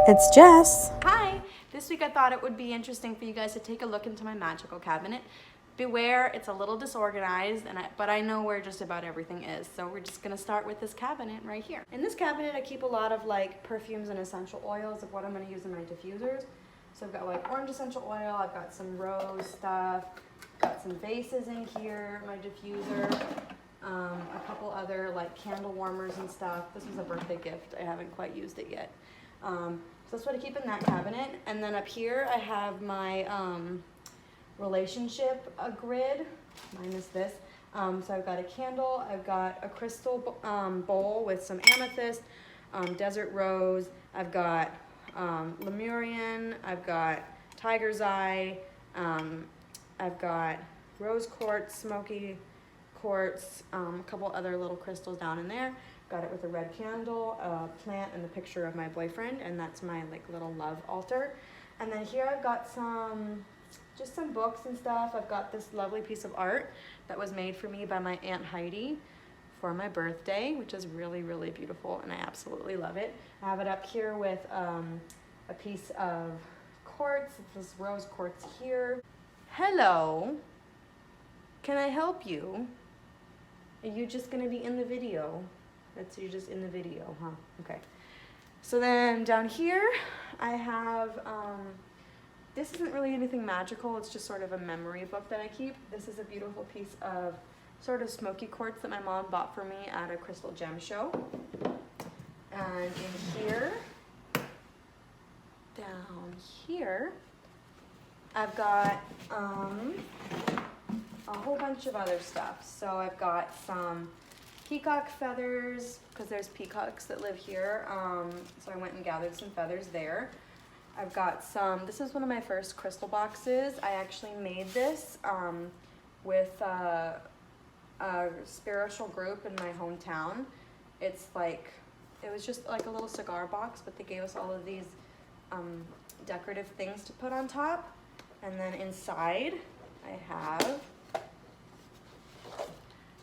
It's Jess. Hi! This week I thought it would be interesting for you guys to take a look into my magical cabinet. Beware, it's a little disorganized, but I know where just about everything is. So we're just gonna start with this cabinet right here. In this cabinet I keep a lot of like perfumes and essential oils of what I'm gonna use in my diffusers. So I've got like orange essential oil, I've got some rose stuff, got some vases in here, my diffuser, a couple other like candle warmers and stuff. This was a birthday gift, I haven't quite used it yet. So that's what I keep in that cabinet. And then up here I have my relationship grid, minus this. So I've got a candle, I've got a crystal bowl with some amethyst, desert rose, I've got Lemurian, I've got tiger's eye, I've got rose quartz, smoky quartz, a couple other little crystals down in there. Got it with a red candle, a plant, and the picture of my boyfriend, and that's my like little love altar. And then here I've got just some books and stuff. I've got this lovely piece of art that was made for me by my Aunt Heidi for my birthday, which is really, really beautiful, and I absolutely love it. I have it up here with a piece of quartz, this rose quartz here. Hello, can I help you? Are you just gonna be in the video? You're just in the video, huh? Okay. So then down here, I have, this isn't really anything magical, it's just sort of a memory book that I keep. This is a beautiful piece of sort of smoky quartz that my mom bought for me at a crystal gem show. And in here, down here, I've got a whole bunch of other stuff. So I've got some peacock feathers, because there's peacocks that live here, so I went and gathered some feathers there. I've got this is one of my first crystal boxes. I actually made this with a spiritual group in my hometown. It was just like a little cigar box, but they gave us all of these decorative things to put on top. And then inside I have,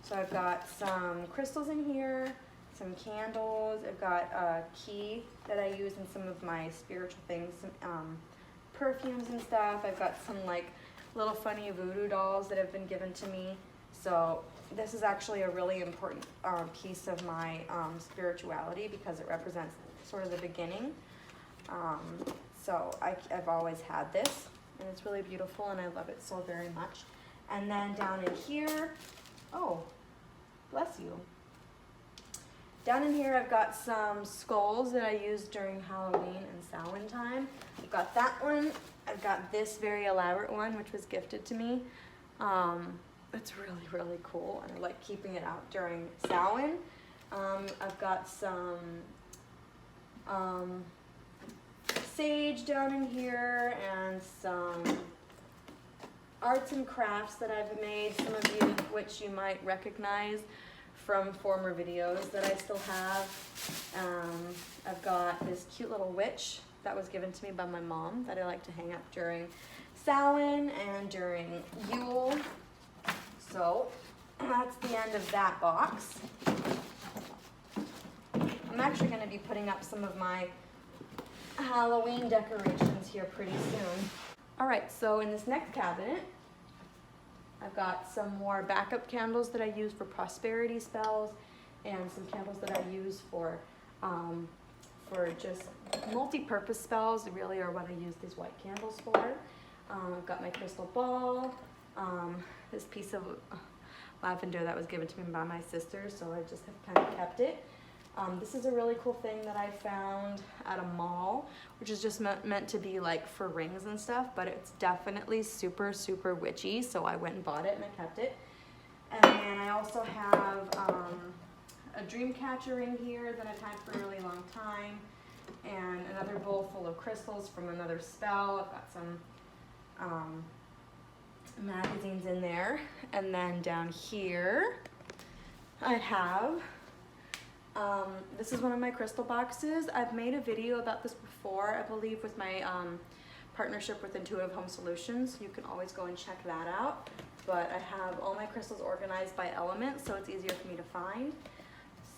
so I've got some crystals in here, some candles, I've got a key that I use in some of my spiritual things, some perfumes and stuff. I've got some like little funny voodoo dolls that have been given to me. So this is actually a really important piece of my spirituality because it represents sort of the beginning. So I've always had this, and it's really beautiful and I love it so very much. And then down in here, oh, bless you. Down in here I've got some skulls that I used during Halloween and Samhain time. I've got that one. I've got this very elaborate one which was gifted to me. It's really, really cool and I like keeping it out during Samhain. I've got some sage down in here and some arts and crafts that I've made, some of you which you might recognize from former videos that I still have. I've got this cute little witch that was given to me by my mom that I like to hang up during Samhain and during Yule. So that's the end of that box. I'm actually going to be putting up some of my Halloween decorations here pretty soon. Alright, so in this next cabinet, I've got some more backup candles that I use for prosperity spells and some candles that I use for just multi-purpose spells, really are what I use these white candles for. I've got my crystal ball, this piece of lavender that was given to me by my sister, so I just have kind of kept it. This is a really cool thing that I found at a mall, which is just meant to be like for rings and stuff, but it's definitely super, super witchy, so I went and bought it and I kept it. And then I also have a dream catcher in here that I've had for a really long time, and another bowl full of crystals from another spell. I've got some magazines in there. And then down here I have this is one of my crystal boxes. I've made a video about this before, I believe, with my partnership with Intuitive Home Solutions. You can always go and check that out. But I have all my crystals organized by element, so it's easier for me to find.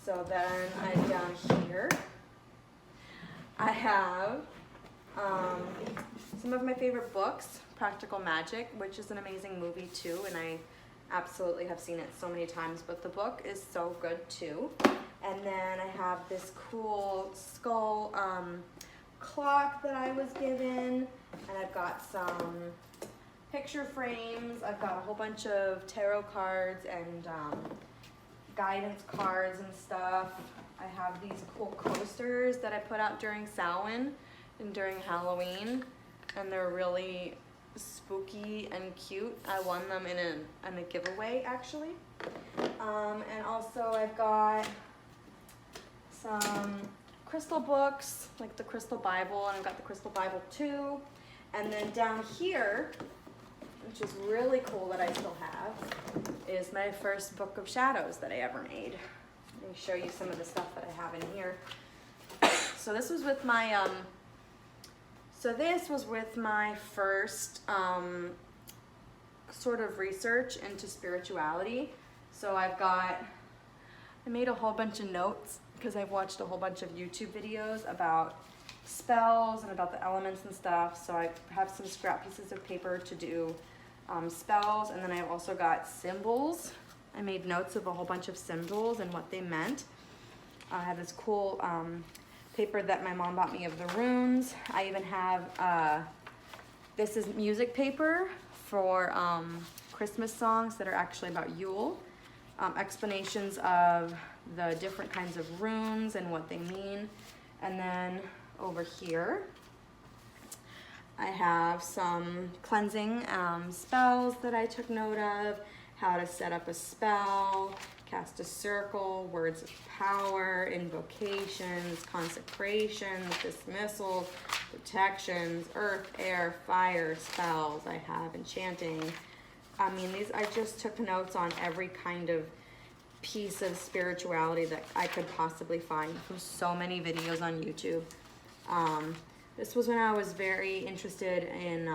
So then I've down here I have some of my favorite books, Practical Magic, which is an amazing movie too, and I absolutely have seen it so many times, but the book is so good too. And then I have this cool skull clock that I was given, and I've got some picture frames. I've got a whole bunch of tarot cards and guidance cards and stuff. I have these cool coasters that I put out during Samhain and during Halloween, and they're really spooky and cute. I won them in a giveaway actually. And also I've got some crystal books, like the Crystal Bible, and I've got the Crystal Bible too. And then down here, which is really cool that I still have, is my first book of shadows that I ever made. Let me show you some of the stuff that I have in here. So this was with my first sort of research into spirituality. So I made a whole bunch of notes because I've watched a whole bunch of YouTube videos about spells and about the elements and stuff. So I have some scrap pieces of paper to do spells, and then I've also got symbols. I made notes of a whole bunch of symbols and what they meant. I have this cool paper that my mom bought me of the runes. I even have, this is music paper for Christmas songs that are actually about Yule. Explanations of the different kinds of runes and what they mean. And then over here, I have some cleansing spells that I took note of, how to set up a spell, cast a circle, words of power, invocations, consecrations, dismissals, protections, earth, air, fire spells. I have enchanting. I mean, I just took notes on every kind of piece of spirituality that I could possibly find from so many videos on YouTube. This was when I was very interested in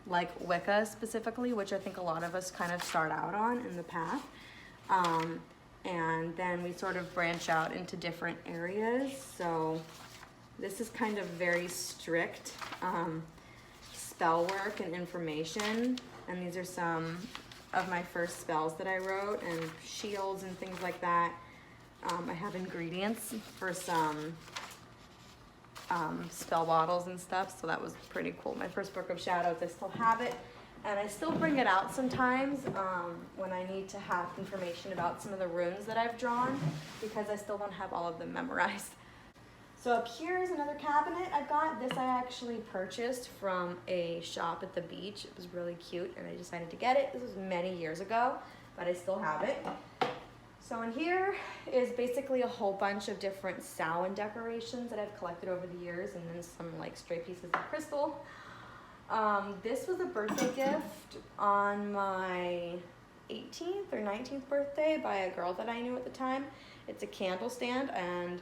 like Wicca specifically, which I think a lot of us kind of start out on in the path. And then we sort of branch out into different areas. So this is kind of very strict spell work and information. And these are some of my first spells that I wrote, and shields and things like that. I have ingredients for some spell bottles and stuff, so that was pretty cool. My first book of shadows, I still have it, and I still bring it out sometimes when I need to have information about some of the runes that I've drawn, because I still don't have all of them memorized. So up here is another cabinet I've got. This I actually purchased from a shop at the beach. It was really cute, and I decided to get it. This was many years ago, but I still have it. So in here is basically a whole bunch of different Samhain decorations that I've collected over the years, and then some like stray pieces of crystal. This was a birthday gift on my 18th or 19th birthday by a girl that I knew at the time. It's a candle stand, and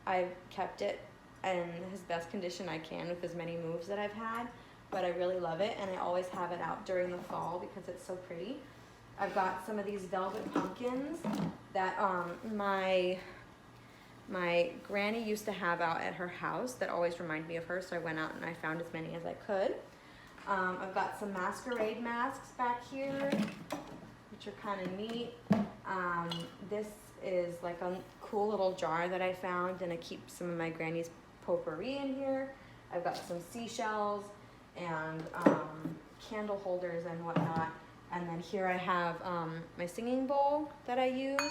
I've kept it in his best condition I can with as many moves that I've had, but I really love it, and I always have it out during the fall because it's so pretty. I've got some of these velvet pumpkins that my granny used to have out at her house that always remind me of her, so I went out and I found as many as I could. I've got some masquerade masks back here, which are kind of neat. This is like a cool little jar that I found, and I keep some of my granny's potpourri in here. I've got some seashells and candle holders and whatnot. And then here I have my singing bowl that I use,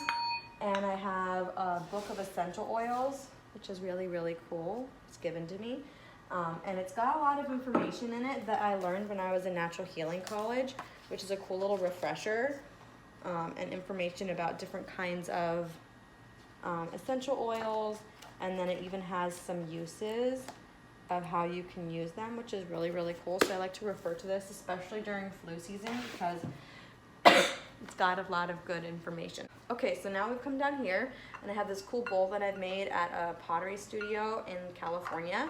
and I have a book of essential oils, which is really, really cool. It's given to me. And it's got a lot of information in it that I learned when I was in natural healing college, which is a cool little refresher, and information about different kinds of essential oils. And then it even has some uses of how you can use them, which is really, really cool. So I like to refer to this, especially during flu season, because it's got a lot of good information. Okay, so now we've come down here, and I have this cool bowl that I've made at a pottery studio in California,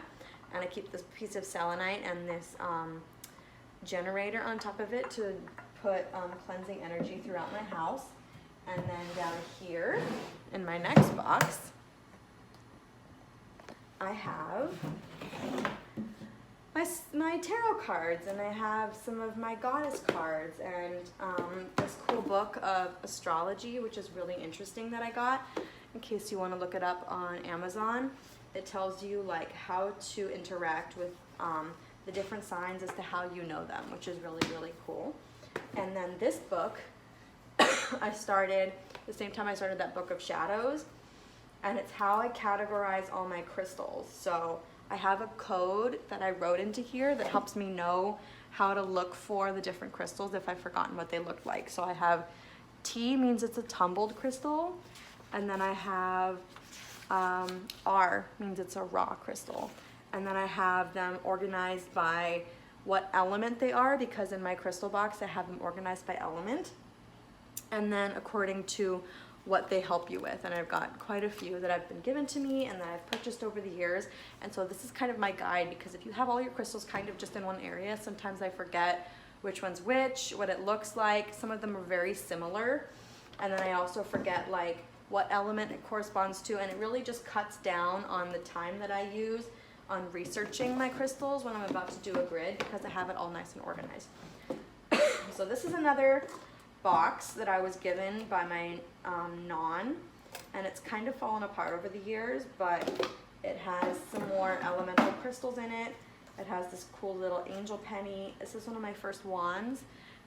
and I keep this piece of selenite and this generator on top of it to put cleansing energy throughout my house. And then down here in my next box, I have my tarot cards, and I have some of my goddess cards, and this cool book of astrology, which is really interesting, that I got. In case you want to look it up on Amazon, it tells you like how to interact with the different signs as to how you know them, which is really, really cool. And then this book, I started the same time I started that book of shadows, and it's how I categorize all my crystals. So I have a code that I wrote into here that helps me know how to look for the different crystals if I've forgotten what they looked like. So I have T means it's a tumbled crystal, and then I have R means it's a raw crystal. And then I have them organized by what element they are, because in my crystal box I have them organized by element. And then according to what they help you with. And I've got quite a few that have been given to me and that I've purchased over the years. And so this is kind of my guide, because if you have all your crystals kind of just in one area, sometimes I forget which one's which, what it looks like. Some of them are very similar. And then I also forget like what element it corresponds to. And it really just cuts down on the time that I use on researching my crystals when I'm about to do a grid, because I have it all nice and organized. So this is another box that I was given by my non, and it's kind of fallen apart over the years, but it has some more elemental crystals in it. It has this cool little angel penny. This is one of my first wands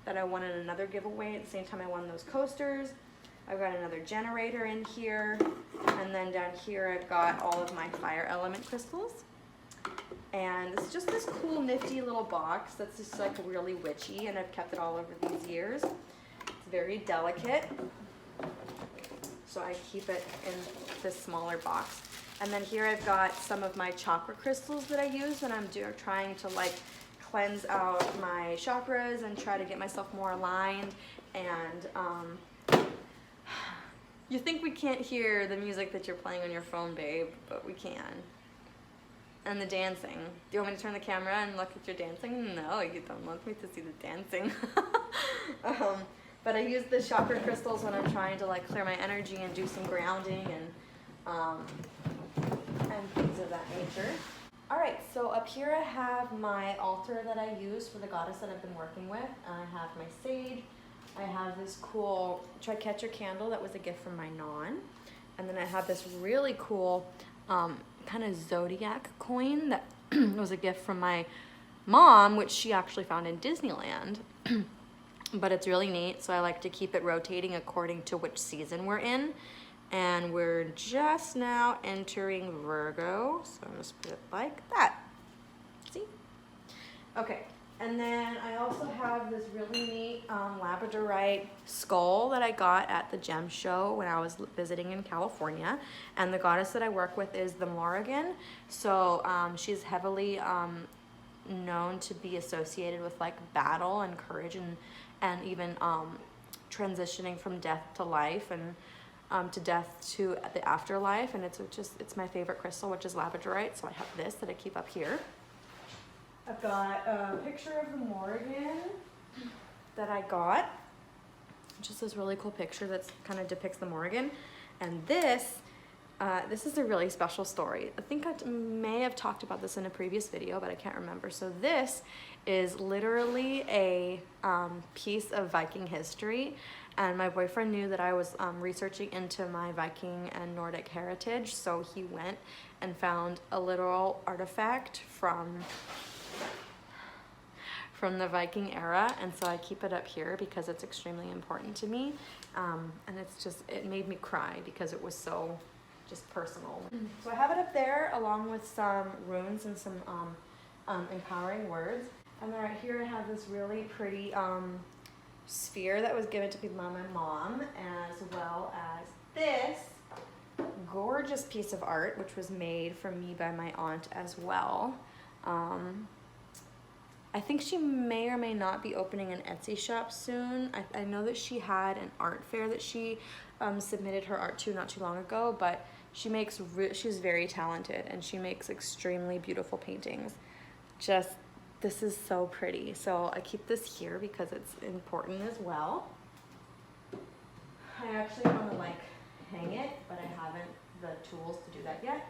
that I won in another giveaway at the same time I won those coasters. I've got another generator in here, and then down here I've got all of my fire element crystals. And it's just this cool nifty little box that's just like really witchy, and I've kept it all over these years. It's very delicate, so I keep it in this smaller box. And then here I've got some of my chakra crystals that I use when I'm trying to like cleanse out my chakras and try to get myself more aligned. And you think we can't hear the music that you're playing on your phone, babe, but we can. And the dancing. Do you want me to turn the camera and look at your dancing? No, you don't want me to see the dancing. But I use the chakra crystals when I'm trying to like clear my energy and do some grounding and things of that nature. All right, so up here I have my altar that I use for the goddess that I've been working with. I have my sage. I have this cool Tricatcher candle that was a gift from my non. And then I have this really cool kind of zodiac coin that was a gift from my mom, which she actually found in Disneyland. But it's really neat, so I like to keep it rotating according to which season we're in. And we're just now entering Virgo, so I'm just put it like that. See? Okay, and then I also have this really neat labradorite skull that I got at the gem show when I was visiting in California. And the goddess that I work with is the Morrigan. So she's heavily known to be associated with like battle and courage and even transitioning from death to life and to death to the afterlife. And it's my favorite crystal, which is labradorite. So I have this that I keep up here. I've got a picture of the Morrigan that I got. Just this really cool picture that kind of depicts the Morrigan. And this is a really special story. I think I may have talked about this in a previous video, but I can't remember. So this is literally a piece of Viking history. And my boyfriend knew that I was researching into my Viking and Nordic heritage. So he went and found a literal artifact from the Viking era, and so I keep it up here because it's extremely important to me. And it made me cry because it was so just personal. So I have it up there along with some runes and some empowering words. And then right here I have this really pretty sphere that was given to me by my mom, as well as this gorgeous piece of art, which was made for me by my aunt as well. I think she may or may not be opening an Etsy shop soon. I know that she had an art fair that she submitted her art to not too long ago, but she's very talented and she makes extremely beautiful paintings. This is so pretty. So I keep this here because it's important as well. I actually want to like hang it, but I haven't the tools to do that yet.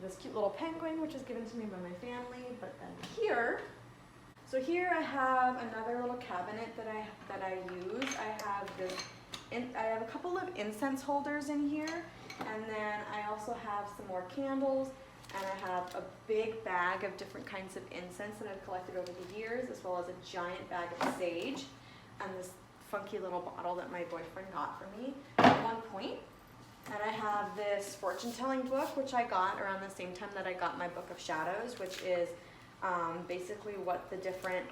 This cute little penguin, which was given to me by my family, but then here So here I have another little cabinet that I use. I have a couple of incense holders in here, and then I also have some more candles, and I have a big bag of different kinds of incense that I've collected over the years, as well as a giant bag of sage, and this funky little bottle that my boyfriend got for me at one point. And I have this fortune telling book, which I got around the same time that I got my Book of Shadows, which is basically what the different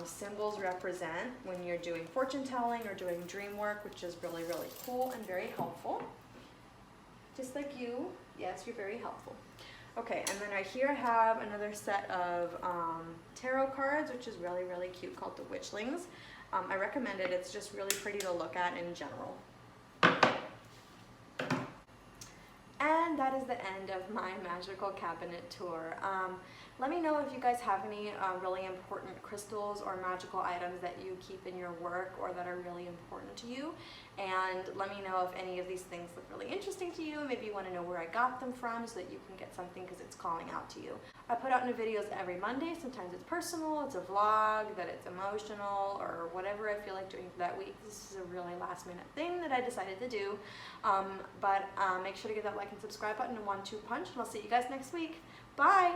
symbols represent when you're doing fortune telling or doing dream work, which is really, really cool and very helpful. Just like you, yes, you're very helpful. Okay, and then right here I have another set of tarot cards, which is really, really cute, called the Witchlings. I recommend it. It's just really pretty to look at in general. And that is the end of my magical cabinet tour. Let me know if you guys have any really important crystals or magical items that you keep in your work or that are really important to you. And let me know if any of these things look really interesting to you. Maybe you want to know where I got them from so that you can get something because it's calling out to you. I put out new videos every Monday. Sometimes it's personal, it's a vlog, that it's emotional, or whatever I feel like doing for that week. This is a really last minute thing that I decided to do. But make sure to give that like and subscribe button in 1-2 punch, and I'll see you guys next week. Bye!